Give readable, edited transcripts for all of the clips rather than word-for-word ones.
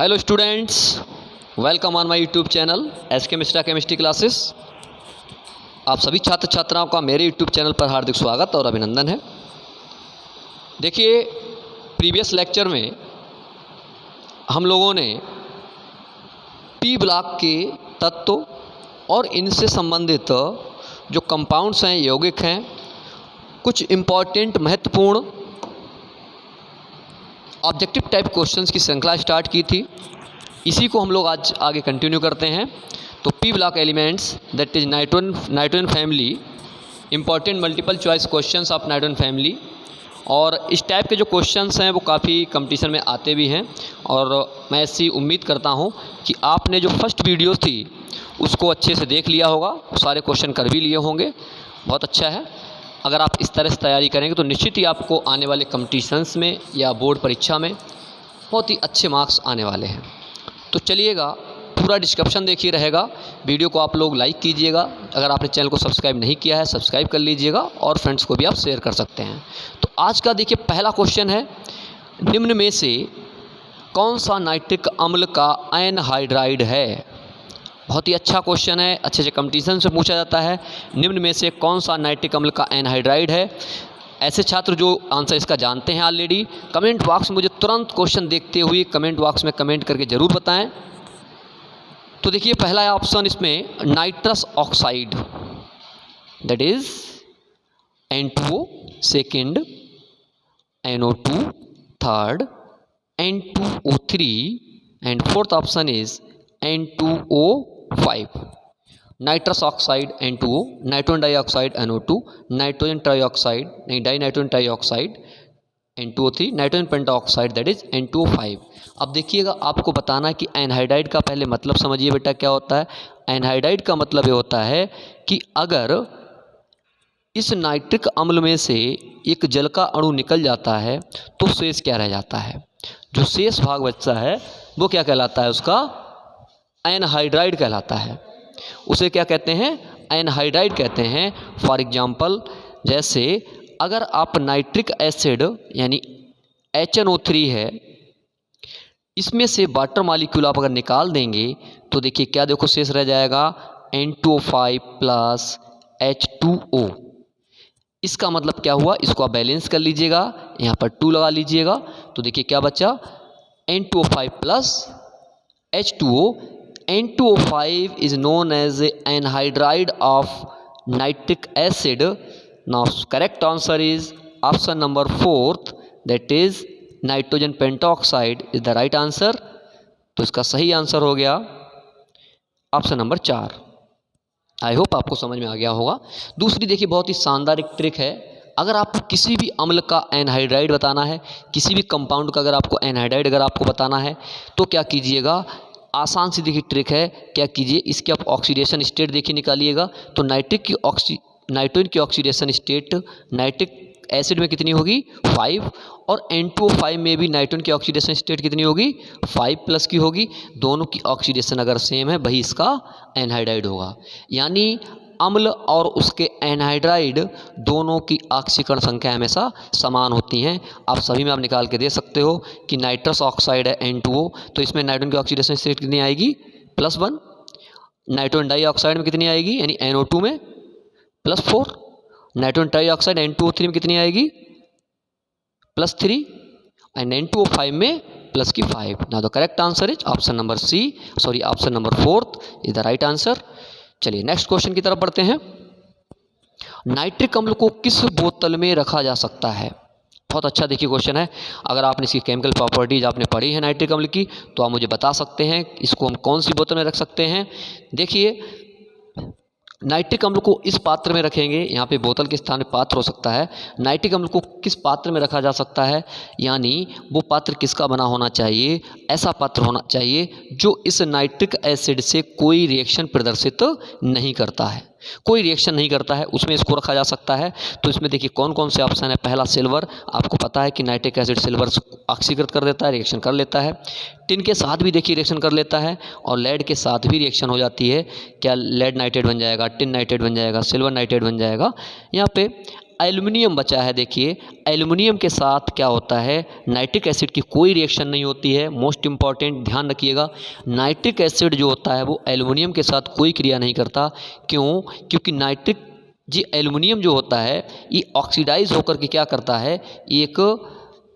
Hello students, welcome on my YouTube channel SK Mishra chemistry classes. आप सभी छात्र छात्राओं का मेरे यूट्यूब चैनल पर हार्दिक स्वागत और अभिनंदन है। देखिए, प्रीवियस लेक्चर में हम लोगों ने पी ब्लॉक के तत्व और इनसे संबंधित जो कंपाउंड्स हैं, यौगिक हैं, कुछ इम्पॉर्टेंट महत्वपूर्ण ऑब्जेक्टिव टाइप क्वेश्चंस की श्रृंखला स्टार्ट की थी। इसी को हम लोग आज आगे कंटिन्यू करते हैं। तो P block elements that is nitrogen family, important multiple choice questions of nitrogen family. और इस टाइप के जो क्वेश्चंस हैं वो काफ़ी कंपटीशन में आते भी हैं, और मैं ऐसी उम्मीद करता हूं कि आपने जो फर्स्ट वीडियो थी उसको अच्छे से देख लिया होगा, सारे क्वेश्चन कर भी लिए होंगे। बहुत अच्छा है। अगर आप इस तरह से तैयारी करेंगे तो निश्चित ही आपको आने वाले कंपटीशन्स में या बोर्ड परीक्षा में बहुत ही अच्छे मार्क्स आने वाले हैं। तो चलिएगा, पूरा डिस्क्रिप्शन देखिए रहेगा। वीडियो को आप लोग लाइक कीजिएगा, अगर आपने चैनल को सब्सक्राइब नहीं किया है सब्सक्राइब कर लीजिएगा, और फ्रेंड्स को भी आप शेयर कर सकते हैं। तो आज का देखिए पहला क्वेश्चन है, निम्न में से कौन सा नाइट्रिक अम्ल का एनहाइड्राइड है। बहुत ही अच्छा क्वेश्चन है, अच्छे से कंपटीशन से पूछा जाता है। निम्न में से कौन सा नाइट्रिक अम्ल का एनहाइड्राइड है। ऐसे छात्र जो आंसर इसका जानते हैं ऑलरेडी, कमेंट बॉक्स में मुझे तुरंत क्वेश्चन देखते हुए कमेंट बॉक्स में कमेंट करके ज़रूर बताएं। तो देखिए, पहला ऑप्शन इसमें nitrous oxide, that is N2O, second NO2, third N2O3, and fourth option is N2O5। Nitrous oxide N2O, nitrogen dioxide NO2, nitrogen trioxide नहीं di nitrogen trioxide N2O3, nitrogen pentoxide that is N2O5। अब देखिएगा, आपको बताना है कि anhydride का पहले मतलब समझिए बेटा क्या होता है। एनहाइड्राइड का मतलब ये होता है कि अगर इस नाइट्रिक अम्ल में से एक जल का अणु निकल जाता है तो शेष क्या रह जाता है। जो शेष भाग बचता है वो क्या कहलाता है, उसका एनहाइड्राइड कहलाता है। उसे क्या कहते हैं, एनहाइड्राइड कहते हैं। फॉर एग्जांपल, जैसे अगर आप नाइट्रिक एसिड यानी HNO3 है, इसमें से वाटर मॉलिक्यूल आप अगर निकाल देंगे तो देखिए क्या देखो शेष रह जाएगा, N2O5 प्लस H2O। इसका मतलब क्या हुआ, इसको आप बैलेंस कर लीजिएगा, यहाँ पर 2 लगा लीजिएगा, तो देखिए क्या बचा, N2O5 plus H2O। N2O5 is known as anhydride of nitric acid. Now correct answer is option number 4th, that is nitrogen pentoxide is the right answer। तो इसका सही आंसर हो गया ऑप्शन नंबर 4। आई होप आपको समझ में आ गया होगा। दूसरी देखिए, बहुत ही शानदार एक ट्रिक है। अगर आपको किसी भी अम्ल का एनहाइड्राइड बताना है, किसी भी कंपाउंड का अगर आपको एनहाइड्राइड अगर आपको बताना है तो क्या कीजिएगा, आसान सी देखिए ट्रिक है। क्या कीजिए, इसके आप ऑक्सीडेशन स्टेट देखिए निकालिएगा। तो नाइट्रोजन की ऑक्सीडेशन स्टेट नाइट्रिक एसिड में कितनी होगी, 5, और N2O5 में भी नाइट्रोजन की ऑक्सीडेशन स्टेट कितनी होगी, 5 प्लस की होगी। दोनों की ऑक्सीडेशन अगर सेम है वही इसका एनहाइड्राइड होगा। यानी अम्ल और उसके एनहाइड्राइड दोनों की ऑक्सीकरण संख्या हमेशा समान होती हैं। आप सभी में आप निकाल के दे सकते हो कि नाइट्रस ऑक्साइड है N2O, तो इसमें नाइट्रोजन की ऑक्सीडेशन स्टेट कितनी आएगी, +1। नाइट्रोजन डाइऑक्साइड में कितनी आएगी, यानी NO2 में +4। नाइट्रोजन ट्राइऑक्साइड N2O3 में कितनी आएगी, +3, एंड N2O5 में प्लस की 5। Now the correct answer is option number option number 4th is the right answer. चलिए नेक्स्ट क्वेश्चन की तरफ बढ़ते हैं। नाइट्रिक अम्ल को किस बोतल में रखा जा सकता है। बहुत अच्छा देखिए क्वेश्चन है। अगर आपने इसकी केमिकल प्रॉपर्टीज आपने पढ़ी है नाइट्रिक अम्ल की, तो आप मुझे बता सकते हैं इसको हम कौन सी बोतल में रख सकते हैं। देखिए, नाइट्रिक अम्ल को इस पात्र में रखेंगे, यहाँ पे बोतल के स्थान में पात्र हो सकता है। नाइट्रिक अम्ल को किस पात्र में रखा जा सकता है, यानी वो पात्र किसका बना होना चाहिए, ऐसा पात्र होना चाहिए जो इस नाइट्रिक एसिड से कोई रिएक्शन प्रदर्शित नहीं करता है, कोई रिएक्शन नहीं करता है, उसमें इसको रखा जा सकता है। तो इसमें देखिए कौन कौन से ऑप्शन है। पहला सिल्वर, आपको पता है कि नाइट्रिक एसिड सिल्वर ऑक्सीकृत कर देता है, रिएक्शन कर लेता है। टिन के साथ भी देखिए रिएक्शन कर लेता है, और लेड के साथ भी रिएक्शन हो जाती है। क्या लेड नाइट्रेट बन जाएगा, टिन नाइट्रेट बन जाएगा, सिल्वर नाइट्रेट बन जाएगा। यहाँ पे एल्युमिनियम बचा है, देखिए एल्युमिनियम के साथ क्या होता है, नाइट्रिक एसिड की कोई रिएक्शन नहीं होती है। मोस्ट इंपॉर्टेंट ध्यान रखिएगा, नाइट्रिक एसिड जो होता है वो एल्युमिनियम के साथ कोई क्रिया नहीं करता। क्यों? क्योंकि नाइट्रिक जी एल्युमिनियम जो होता है ये ऑक्सीडाइज होकर के क्या करता है, एक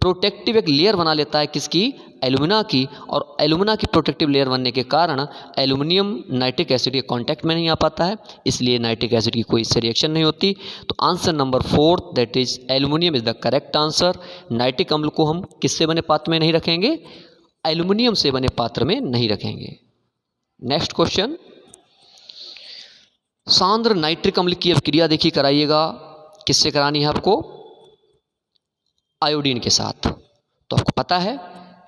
प्रोटेक्टिव एक लेयर बना लेता है, किसकी? एल्यूमिना की। और एल्यूमिना की प्रोटेक्टिव लेयर बनने के कारण एल्युमिनियम नाइट्रिक एसिड के कांटेक्ट में नहीं आ पाता है, इसलिए नाइट्रिक एसिड की कोई इससे रिएक्शन नहीं होती। तो answer number 4 that is aluminium is the correct answer. Nitric अम्ल को हम किससे बने पात्र में नहीं रखेंगे? एल्युमिनियम से बने पात्र में नहीं रखेंगे। नेक्स्ट क्वेश्चन, सांद्र नाइट्रिक अम्ल की अब क्रिया देखिए कराइएगा, किससे करानी है आपको? आयोडीन के साथ। तो आपको पता है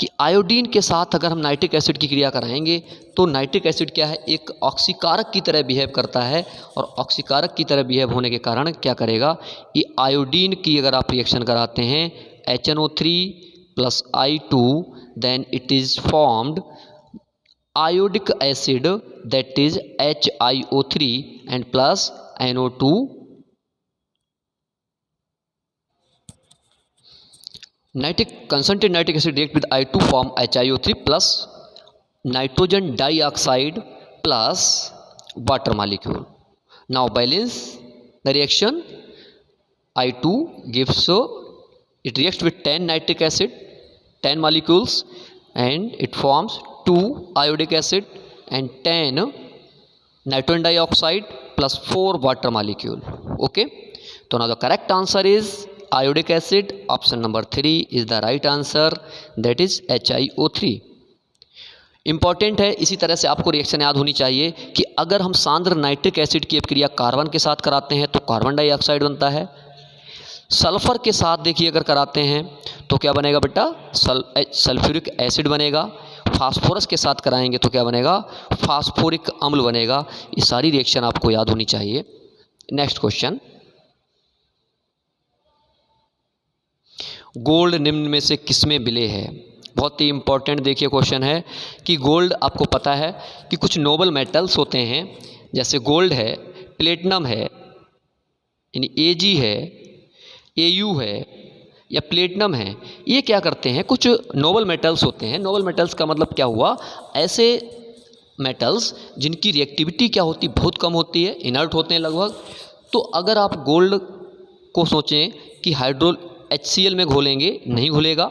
कि आयोडीन के साथ अगर हम नाइट्रिक एसिड की क्रिया कराएंगे तो नाइट्रिक एसिड क्या है, एक ऑक्सीकारक की तरह बिहेव करता है, और ऑक्सीकारक की तरह बिहेव होने के कारण क्या करेगा, ये आयोडीन की अगर आप रिएक्शन कराते हैं HNO3 + I2 then it is formed iodic acid that is HiO3 and plus NO2। Concentrated nitric acid react with I2 form HiO3 plus nitrogen dioxide plus water molecule. Now balance the reaction. I2 gives it reacts with 10 nitric acid, 10 molecules, and it forms 2 iodic acid and 10 nitrogen dioxide plus 4 water molecule. Okay, so now the correct answer is iodic acid. Option number 3 is the right answer, that is HiO3. Important है, इसी तरह से आपको reaction याद होनी चाहिए कि अगर हम सांद्र नाइट्रिक एसिड की अपक्रिया कार्बन के साथ कराते हैं तो कार्बन डाइऑक्साइड बनता है। सल्फर के साथ देखिए अगर कराते हैं तो क्या बनेगा बेटा? सल्फ्यूरिक एसिड बनेगा। फास्फोरस के साथ कराएंगे तो क्या बनेगा? फास्फोरिक अम्ल बनेगा। ये सारी रिएक्शन आपको याद होनी चाहिए। नेक्स्ट क्वेश्चन, गोल्ड निम्न में से किसमें विलेय है? बहुत ही इंपॉर्टेंट देखिए क्वेश्चन है कि गोल्ड, आपको पता है कि कुछ नोबल मेटल्स होते हैं, जैसे गोल्ड है, प्लेटिनम है, यानी Ag है, Au है या प्लेटिनम है, ये क्या करते हैं, कुछ नोबल मेटल्स होते हैं। नोबल मेटल्स का मतलब क्या हुआ? ऐसे मेटल्स जिनकी रिएक्टिविटी क्या होती, बहुत कम होती है, इनर्ट होते हैं लगभग। तो अगर आप गोल्ड को सोचें कि HCl में घोलेंगे, नहीं घुलेगा।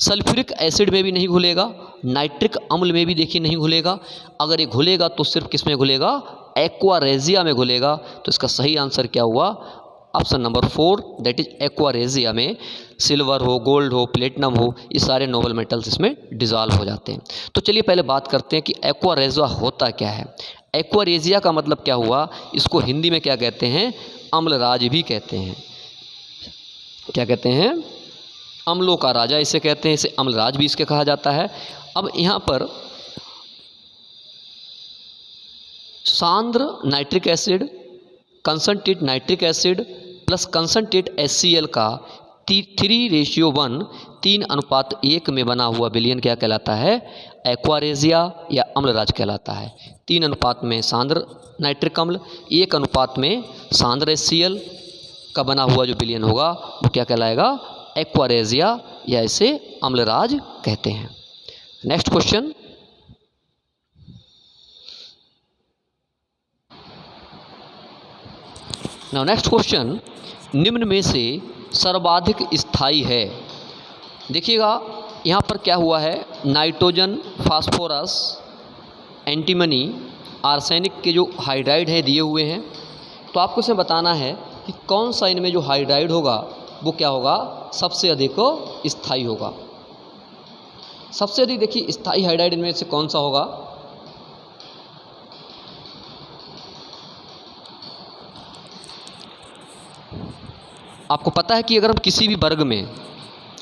सल्फ्यूरिक एसिड में भी नहीं घुलेगा, नाइट्रिक अम्ल में भी देखिए नहीं घुलेगा। अगर ये घुलेगा तो सिर्फ किस में घुलेगा? एक्वा रेजिया में घुलेगा। तो इसका सही आंसर क्या हुआ? Option number 4 that is aqua regia में सिल्वर हो, गोल्ड हो, प्लेटिनम हो, ये सारे नोबल मेटल्स इसमें डिजॉल्व हो जाते हैं। तो चलिए पहले बात करते हैं कि एक्वा रेजिया होता क्या है। एक्वा रेजिया का मतलब क्या हुआ? इसको हिंदी में क्या कहते हैं? अम्लराज भी कहते हैं। क्या कहते हैं? अम्लों का राजा इसे कहते हैं, इसे अम्लराज भी इसके कहा जाता है। अब यहाँ पर सांद्र nitric acid, concentrate nitric acid plus concentrate HCl का 3:1 3:1 में बना हुआ विलयन क्या कहलाता है? एक्वा रेजिया या अम्लराज कहलाता है। 3 अनुपात में सांद्र नाइट्रिक अम्ल, 1 अनुपात में सांद्र HCl का बना हुआ जो विलयन होगा वो क्या कहलाएगा? एक्वा रेजिया या इसे अम्लराज कहते हैं। Next question, now next question, निम्न में से सर्वाधिक स्थायी है। देखिएगा यहाँ पर क्या हुआ है, नाइट्रोजन, फास्फोरस, एंटीमनी, आर्सेनिक के जो हाइड्राइड है दिए हुए हैं। तो आपको इसे बताना है कि कौन सा इनमें जो हाइड्राइड होगा वो क्या होगा, सबसे अधिक स्थायी होगा। सबसे अधिक देखिए स्थायी हाइड्राइड इनमें से कौन सा होगा? आपको पता है कि अगर हम किसी भी वर्ग में,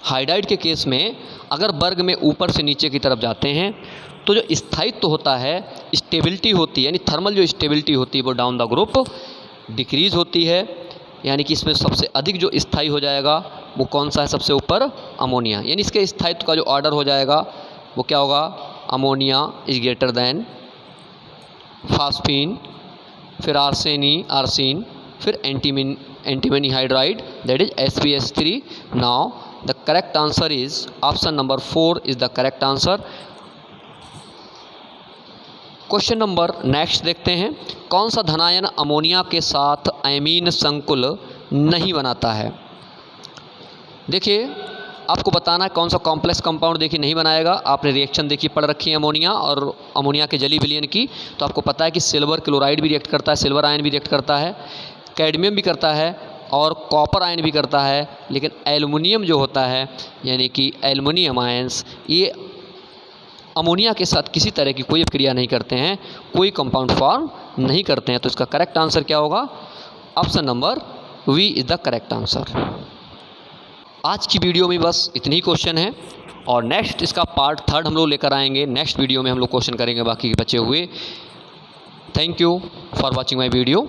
हाइड्राइड के केस में अगर वर्ग में ऊपर से नीचे की तरफ जाते हैं तो जो स्थायित्व होता है, स्टेबिलिटी होती है, यानी थर्मल जो स्टेबिलिटी होती है वो डाउन द ग्रुप डिक्रीज होती है। यानी कि इसमें सबसे अधिक जो स्थायी हो जाएगा वो कौन सा है? सबसे ऊपर अमोनिया। यानी इसके स्थायित्व का जो ऑर्डर हो जाएगा वो क्या होगा? Ammonia is greater than phosphine, फिर आर्सेनी, आर्सिन, फिर antimony hydride, that is SbS3. Now the correct answer is option number 4 is the correct answer. Question number next देखते हैं, कौन सा धनायन अमोनिया के साथ एमीन संकुल नहीं बनाता है। देखिए आपको बताना है कौन सा कॉम्प्लेक्स कंपाउंड देखिए नहीं बनाएगा। आपने रिएक्शन देखिए पढ़ रखी है अमोनिया और अमोनिया के जली विलयन की, तो आपको पता है कि सिल्वर क्लोराइड भी रिएक्ट करता है, सिल्वर आयन भी रिएक्ट करता है, कैडमियम भी करता है और कॉपर आयन भी करता है। लेकिन एल्युमिनियम जो होता है यानी कि एल्युमिनियम आयंस, ये अमोनिया के साथ किसी तरह की कोई क्रिया नहीं करते हैं, कोई कंपाउंड फॉर्म नहीं करते हैं। तो इसका करेक्ट आंसर क्या होगा? Option number V is the correct answer. आज की वीडियो में बस इतनी ही क्वेश्चन है और नेक्स्ट इसका पार्ट 3 हम लोग लेकर आएंगे। नेक्स्ट वीडियो में हम लोग क्वेश्चन करेंगे बाकी के बचे हुए। Thank you for watching my video.